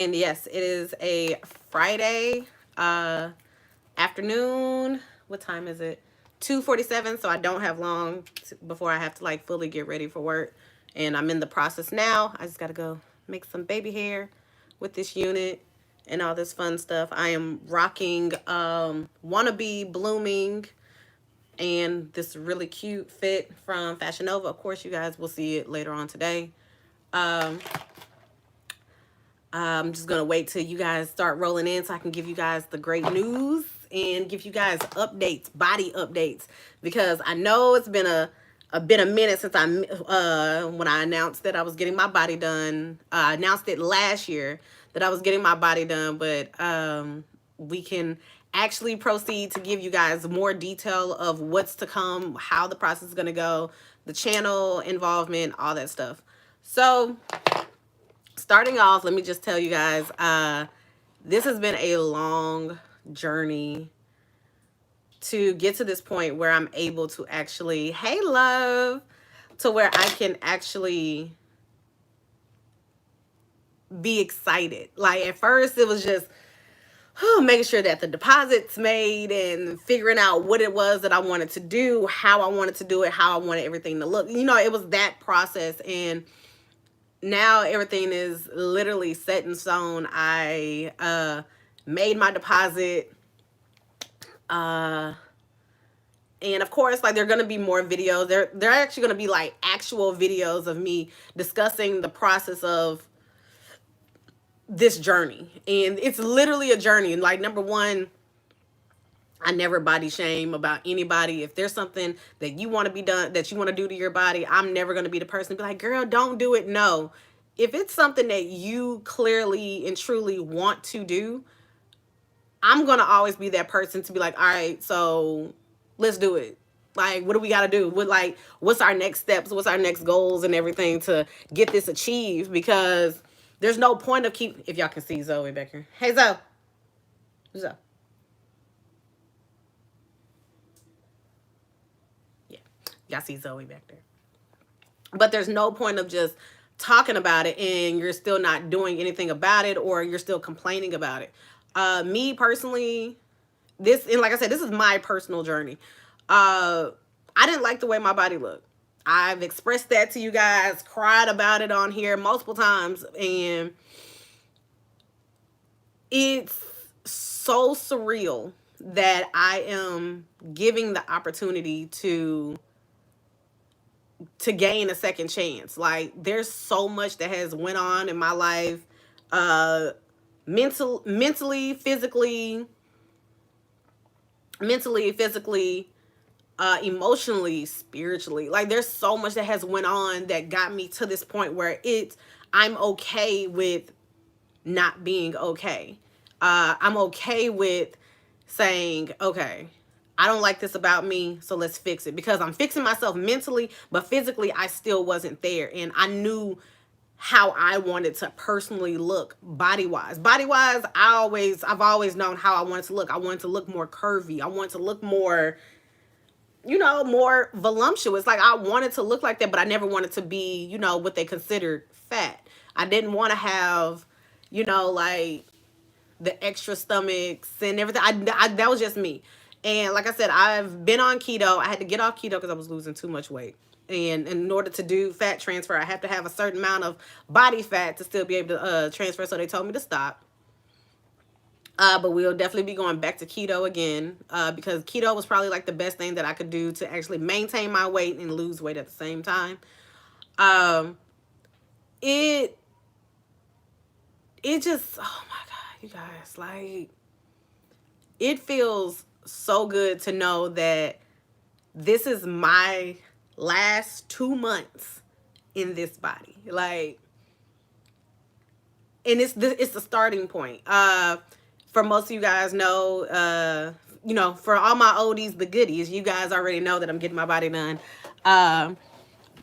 And yes, it is a Friday afternoon. What time is it? 2:47. So I don't have long before I have to like fully get ready for work. And I'm in the process now. I just got to go make some baby hair with this unit and all this fun stuff. I am rocking Wannabe Blooming and this really cute fit from Fashion Nova. Of course, you guys will see it later on today. Um, I'm just gonna wait till you guys start rolling in so I can give you guys the great news and give you guys updates, body updates, because I know it's been a minute since I when I announced that I was getting my body done. I announced it last year that I was getting my body done, but we can actually proceed to give you guys more detail of what's to come, how the process is gonna go, the channel involvement, all that stuff. So starting off, let me just tell you guys, this has been a long journey to get to this point where I'm able to actually, hey love, to where I can actually be excited. Like at first it was just making sure that the deposits made and figuring out what it was that I wanted to do, how I wanted to do it, how I wanted everything to look. You know, it was that process, and now everything is literally set in stone. I made my deposit, and of course, like, there are gonna be more videos. They're actually gonna be like actual videos of me discussing the process of this journey, and it's literally a journey. And like, number one, I never body shame about anybody. If there's something that you want to be done, that you want to do to your body, I'm never going to be the person to be like, girl, don't do it. No. If it's something that you clearly and truly want to do, I'm going to always be that person to be like, all right, so let's do it. Like, what do we got to do? What's our next steps? What's our next goals and everything to get this achieved? Because there's no point of if y'all can see Zoe back here. Hey, Zoe. Zoe. Yeah. Y'all see Zoe back there. But there's no point of just talking about it and you're still not doing anything about it, or you're still complaining about it. Me personally, and like I said, this is my personal journey. I didn't like the way my body looked. I've expressed that to you guys, cried about it on here multiple times, and it's so surreal that I am giving the opportunity to gain a second chance. Like, there's so much that has went on in my life, mentally, physically, emotionally, spiritually. Like, there's so much that has went on that got me to this point where I'm okay with not being okay. I'm okay with saying, okay, I don't like this about me, so let's fix it. Because I'm fixing myself mentally, but physically I still wasn't there. And I knew how I wanted to personally look body-wise. Body-wise, I've always known how I wanted to look. I wanted to look more curvy. I wanted to look more, more voluptuous. Like, I wanted to look like that, but I never wanted to be, what they considered fat. I didn't want to have, like, the extra stomachs and everything. That was just me. And like I said, I've been on keto. I had to get off keto because I was losing too much weight. And in order to do fat transfer, I have to have a certain amount of body fat to still be able to transfer. So they told me to stop. But we'll definitely be going back to keto again, because keto was probably like the best thing that I could do to actually maintain my weight and lose weight at the same time. It just, oh my God, you guys, like, it feels so good to know that this is my last 2 months in this body. Like, and it's the starting point. For most of you guys know, for all my oldies, the goodies, you guys already know that I'm getting my body done.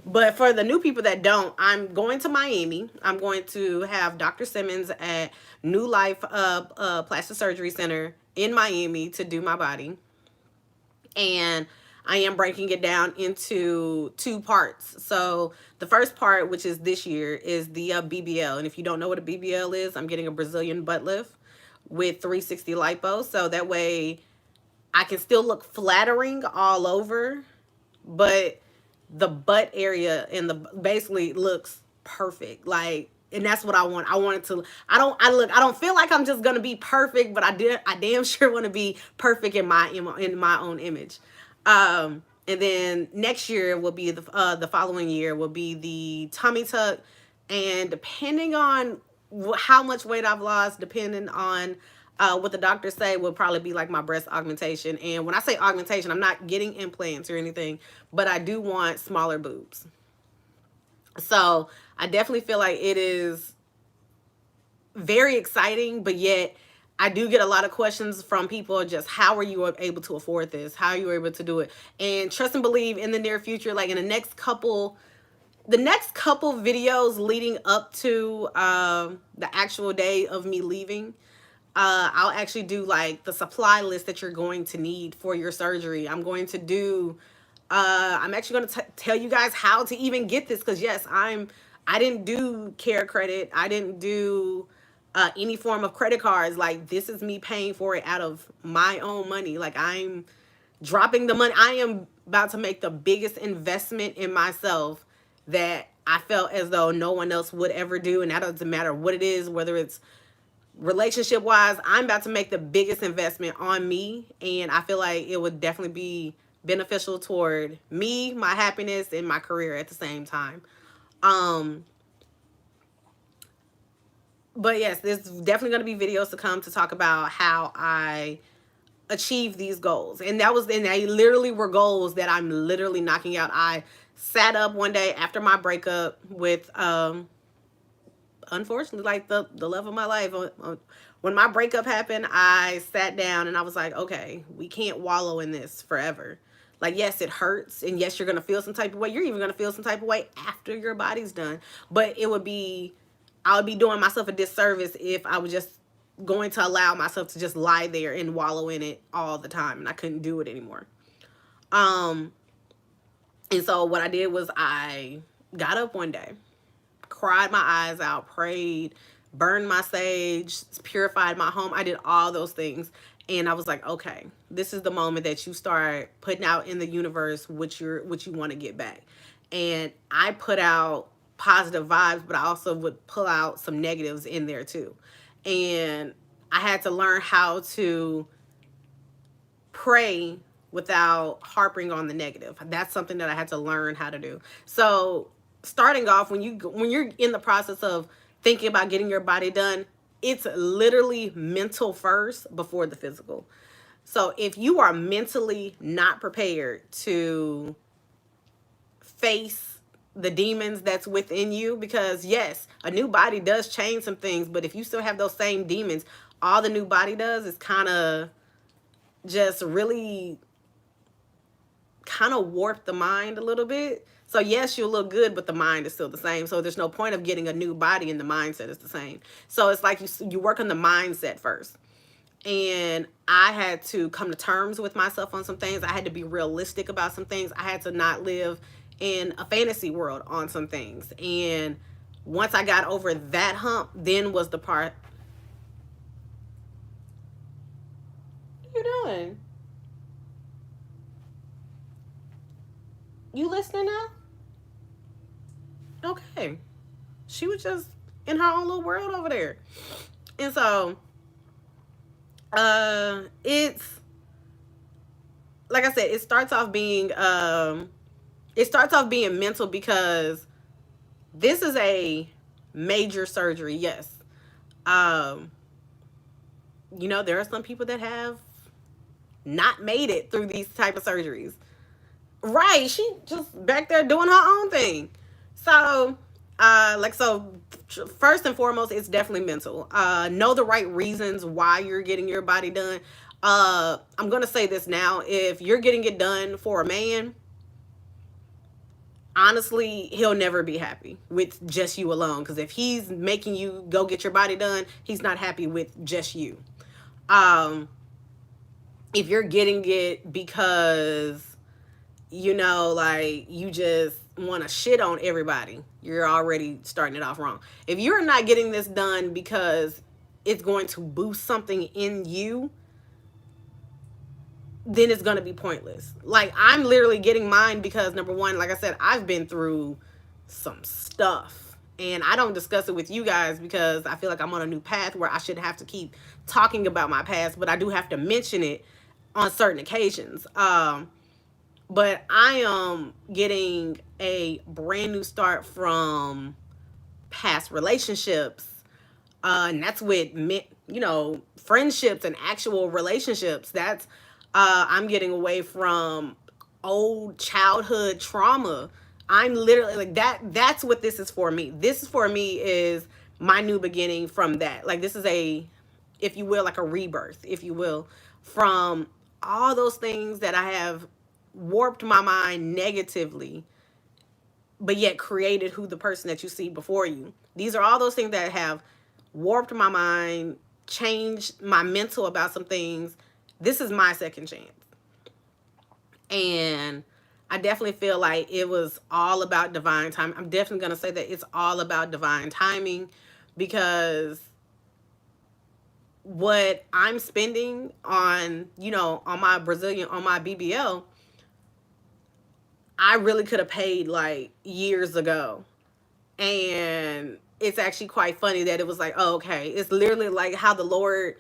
But for the new people that don't, I'm going to Miami. I'm going to have Dr. Simmons at New Life Plastic Surgery Center in Miami to do my body. And I am breaking it down into 2 parts. So the first part, which is this year, is the BBL. And if you don't know what a BBL is, I'm getting a Brazilian butt lift with 360 lipo. So that way I can still look flattering all over, but the butt area and the basically looks perfect. Like, and that's what I want. I want it to. I don't feel like I'm just gonna be perfect, but I damn sure want to be perfect in my own image. And then next year will be the following year will be the tummy tuck, and depending on how much weight I've lost, depending on what the doctors say, will probably be like my breast augmentation. And when I say augmentation, I'm not getting implants or anything, but I do want smaller boobs. So I definitely feel like it is very exciting, but yet I do get a lot of questions from people, just how are you able to afford this? How are you able to do it? And trust and believe, in the near future, like in the next couple videos leading up to the actual day of me leaving, I'll actually do like the supply list that you're going to need for your surgery. I'm actually going to tell you guys how to even get this, because yes, I didn't do care credit. I didn't do any form of credit cards. Like, this is me paying for it out of my own money. Like, I'm dropping the money. I am about to make the biggest investment in myself that I felt as though no one else would ever do. And that doesn't matter what it is, whether it's relationship wise. I'm about to make the biggest investment on me, and I feel like it would definitely be beneficial toward me, my happiness, and my career at the same time. But yes, there's definitely going to be videos to come to talk about how I achieve these goals. And they literally were goals that I'm literally knocking out. I sat up one day after my breakup with unfortunately, like the love of my life. When my breakup happened, I sat down and I was like, okay, we can't wallow in this forever. Like, yes, it hurts, and yes, you're gonna feel some type of way. You're even gonna feel some type of way after your body's done. But I would be doing myself a disservice if I was just going to allow myself to just lie there and wallow in it all the time, and I couldn't do it anymore. And so what I did was I got up one day, cried my eyes out, prayed, burned my sage, purified my home. I did all those things. And I was like, okay, this is the moment that you start putting out in the universe what you want to get back. And I put out positive vibes, but I also would pull out some negatives in there too. And I had to learn how to pray without harping on the negative. That's something that I had to learn how to do. So starting off, when you're in the process of thinking about getting your body done, it's literally mental first before the physical. So if you are mentally not prepared to face the demons that's within you, because yes, a new body does change some things, but if you still have those same demons, all the new body does is kind of just really kind of warp the mind a little bit. So yes, you'll look good, but the mind is still the same. So there's no point of getting a new body and the mindset is the same. So it's like you work on the mindset first. And I had to come to terms with myself on some things. I had to be realistic about some things. I had to not live in a fantasy world on some things. And once I got over that hump, then was the part. What are you doing? You listening now? Okay. She was just in her own little world over there. And so it's like I said, it starts off being mental, because this is a major surgery. Yes. There are some people that have not made it through these type of surgeries. Right, she just back there doing her own thing. So, first and foremost, it's definitely mental. Know the right reasons why you're getting your body done. I'm gonna say this now: if you're getting it done for a man, honestly, he'll never be happy with just you alone. Because if he's making you go get your body done, he's not happy with just you. If you're getting it because you know, like you just want to shit on everybody, you're already starting it off wrong. If you're not getting this done because it's going to boost something in you, then it's going to be pointless. Like, I'm literally getting mine because, number one, like I said, I've been through some stuff. And I don't discuss it with you guys because I feel like I'm on a new path where I shouldn't have to keep talking about my past, but I do have to mention it on certain occasions. But I am getting a brand new start from past relationships. And that's with, you know, friendships and actual relationships. That's, I'm getting away from old childhood trauma. I'm literally like that. That's what this is for me. This is for me is my new beginning from that. Like, this is a, if you will, like a rebirth, if you will, from all those things that I have warped my mind negatively, but yet created who the person that you see before you. These are all those things that have warped my mind, changed my mental about some things. This is my second chance. And I definitely feel like it was all about divine time. I'm definitely going to say that it's all about divine timing, because what I'm spending on, you know, on my Brazilian, on my BBL, I really could have paid like years ago. And it's actually quite funny that it was like, oh, okay, it's literally like how the Lord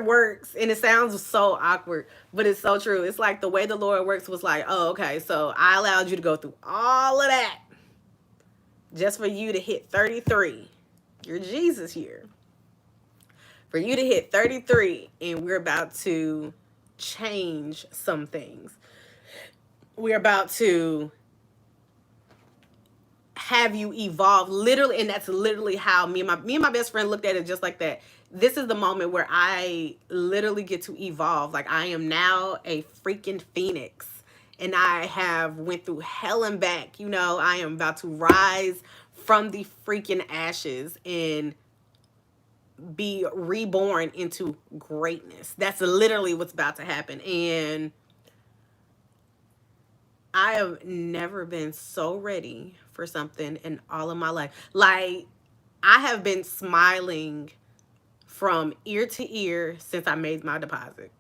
works. And it sounds so awkward, but it's so true. It's like the way the Lord works was like, oh, okay, so I allowed you to go through all of that just for you to hit 33. You're Jesus here. For you to hit 33, and we're about to change some things. We're about to have you evolve, literally. And that's literally how me and my best friend looked at it, just like that. This is the moment where I literally get to evolve. Like, I am now a freaking phoenix, and I have went through hell and back. You know, I am about to rise from the freaking ashes and be reborn into greatness. That's literally what's about to happen. And I have never been so ready for something in all of my life. Like, I have been smiling from ear to ear since I made my deposit.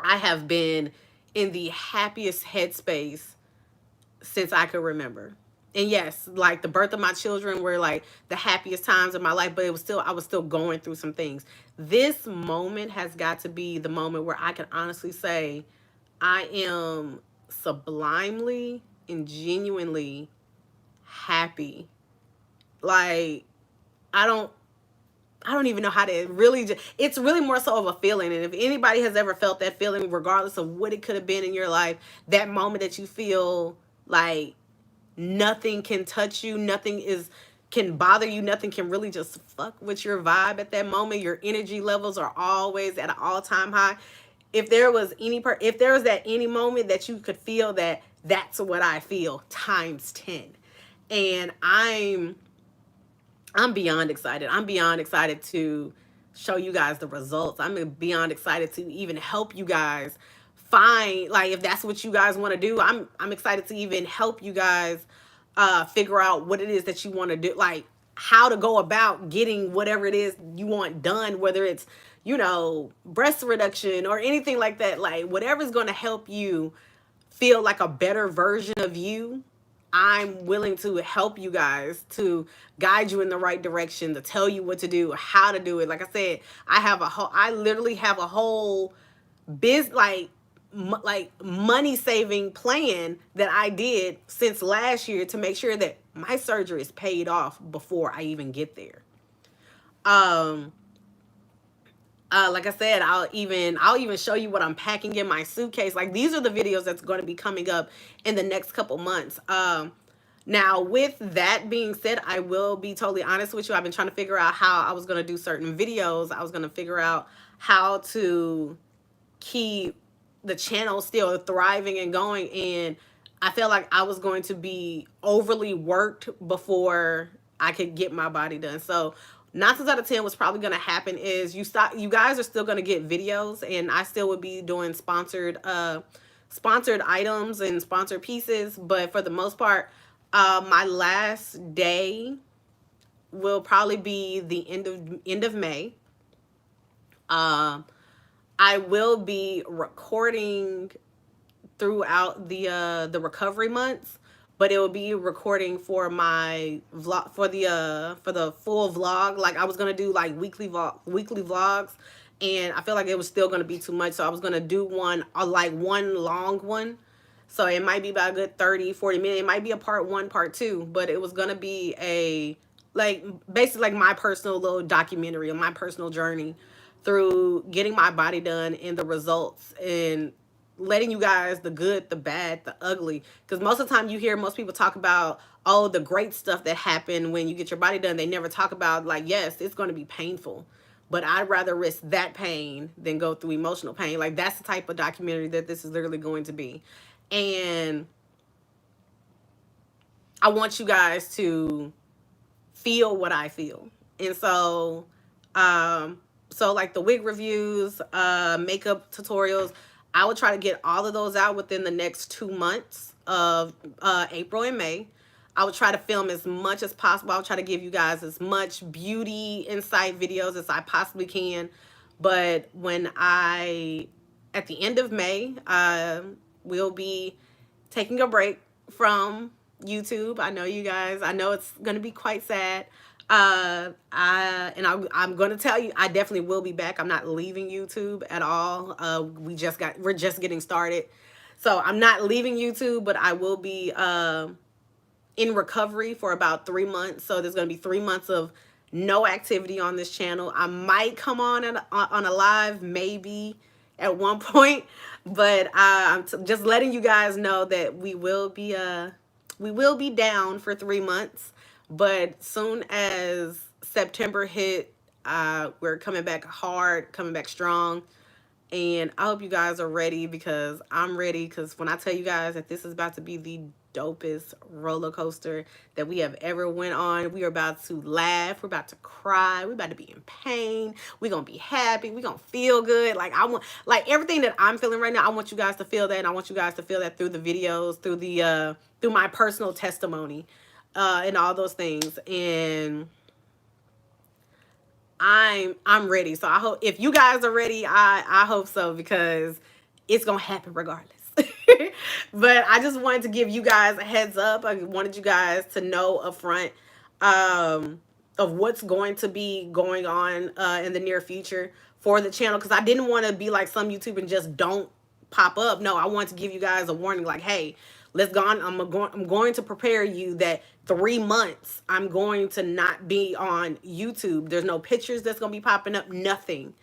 I have been in the happiest headspace since I could remember. And yes, like the birth of my children were like the happiest times of my life, but it was still, I was still going through some things. This moment has got to be the moment where I can honestly say I am sublimely and genuinely happy. Like, I don't even know how to really it's really more so of a feeling. And if anybody has ever felt that feeling, regardless of what it could have been in your life, that moment that you feel like nothing can touch you, can bother you, nothing can really just fuck with your vibe at that moment. Your energy levels are always at an all-time high. If there was that any moment that you could feel that, that's what I feel times 10. And I'm beyond excited. I'm beyond excited to show you guys the results. I'm beyond excited to even help you guys find, like, if that's what you guys want to do. I'm excited to even help you guys figure out what it is that you want to do, like how to go about getting whatever it is you want done, whether it's, you know, breast reduction or anything like that. Like, whatever's going to help you feel like a better version of you, I'm willing to help you guys, to guide you in the right direction, to tell you what to do, how to do it. Like I said, I literally have a whole like money saving plan that I did since last year to make sure that my surgery is paid off before I even get there. Like I said, I'll even show you what I'm packing in my suitcase. Like, these are the videos that's going to be coming up in the next couple months. Now, with that being said, I will be totally honest with you. I've been trying to figure out how I was going to do certain videos. I was going to figure out how to keep the channel still thriving and going. And I felt like I was going to be overly worked before I could get my body done. So 9 times out of 10, what's probably going to happen is you guys are still going to get videos, and I still would be doing sponsored sponsored items and sponsored pieces, but for the most part, my last day will probably be the end of May. Um, I will be recording throughout the recovery months, but it will be recording for my vlog for the full vlog. Like I was gonna do like weekly vlogs, and I feel like it was still gonna be too much, so I was gonna do one like one long one. So it might be about a good 30-40 minutes. It might be a part one, part two, but it was gonna be a like basically like my personal little documentary of my personal journey through getting my body done and the results, and letting you guys the good, the bad, the ugly. Because most of the time you hear most people talk about all the great stuff that happened when you get your body done. They never talk about like, yes, it's going to be painful, but I'd rather risk that pain than go through emotional pain. Like that's the type of documentary that this is literally going to be. And I want you guys to feel what I feel. And so like the wig reviews, makeup tutorials, I will try to get all of those out within the next 2 months of April and May. I will try to film as much as possible. I'll try to give you guys as much beauty insight videos as I possibly can. But at the end of May, we'll be taking a break from YouTube. I know you guys, I know it's going to be quite sad. I'm going to tell you, I definitely will be back. I'm not leaving YouTube at all. We're just getting started. So I'm not leaving YouTube, but I will be, in recovery for about 3 months. So there's going to be 3 months of no activity on this channel. I might come on a live maybe at one point, but I'm just letting you guys know that we will be down for 3 months. But soon as September hit, we're coming back hard, coming back strong. And I hope you guys are ready, because I'm ready. Because when I tell you guys that this is about to be the dopest roller coaster that we have ever went on, we are about to laugh, we're about to cry, we're about to be in pain, we're gonna be happy, we're gonna feel good. Like I want, like everything that I'm feeling right now, I want you guys to feel that, and I want you guys to feel that through the videos, through my personal testimony, and all those things. And I'm ready. So I hope if you guys are ready, I hope so, because it's gonna happen regardless. But I just wanted to give you guys a heads up. I wanted you guys to know up front, of what's going to be going on in the near future for the channel, because I didn't want to be like some YouTube and just don't pop up. No, I want to give you guys a warning, like, hey, let's go on. I'm going to prepare you that 3 months I'm going to not be on YouTube. There's no pictures that's going to be popping up, nothing.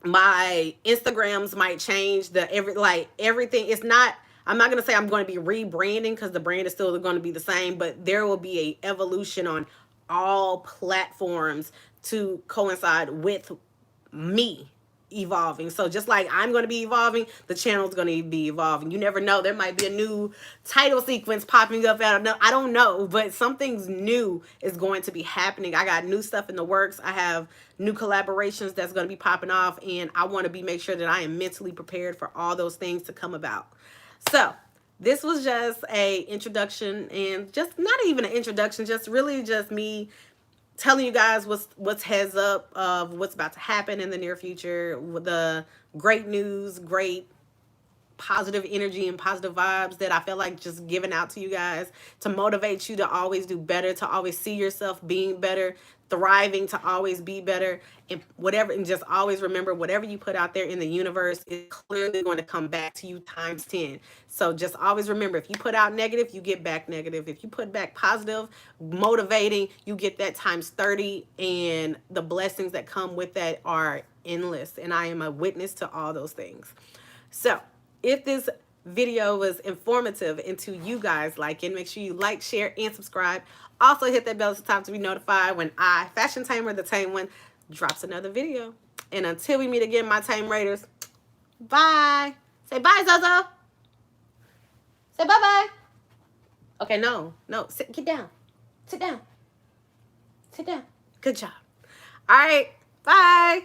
My Instagrams might change, everything. It's not, I'm not going to say I'm going to be rebranding, because the brand is still going to be the same, but there will be a evolution on all platforms to coincide with me evolving. So just like I'm going to be evolving, the channel's going to be evolving. You never know, there might be a new title sequence popping up out of, I don't know, but something's new is going to be happening. I got new stuff in the works. I have new collaborations that's going to be popping off, and I want to make sure that I am mentally prepared for all those things to come about. So this was just a introduction, and just not even an introduction, just really just me telling you guys what's heads up of what's about to happen in the near future, with the great news, great positive energy and positive vibes that I feel like just giving out to you guys to motivate you to always do better, to always see yourself being better, thriving, to always be better, and whatever, and just always remember, whatever you put out there in the universe is clearly going to come back to you times 10. So just always remember, if you put out negative, you get back negative. If you put back positive, motivating, you get that times 30, and the blessings that come with that are endless. And I am a witness to all those things. So if this video was informative and to you guys like it, make sure you like, share, and subscribe. Also hit that bell at the top to be notified when I, Fashion Tamer, the Tame One, drops another video. And until we meet again, my Tame Raiders, bye. Say bye, Zozo. Say bye-bye. Okay, no. Sit, get down. Sit down. Sit down. Good job. All right, bye.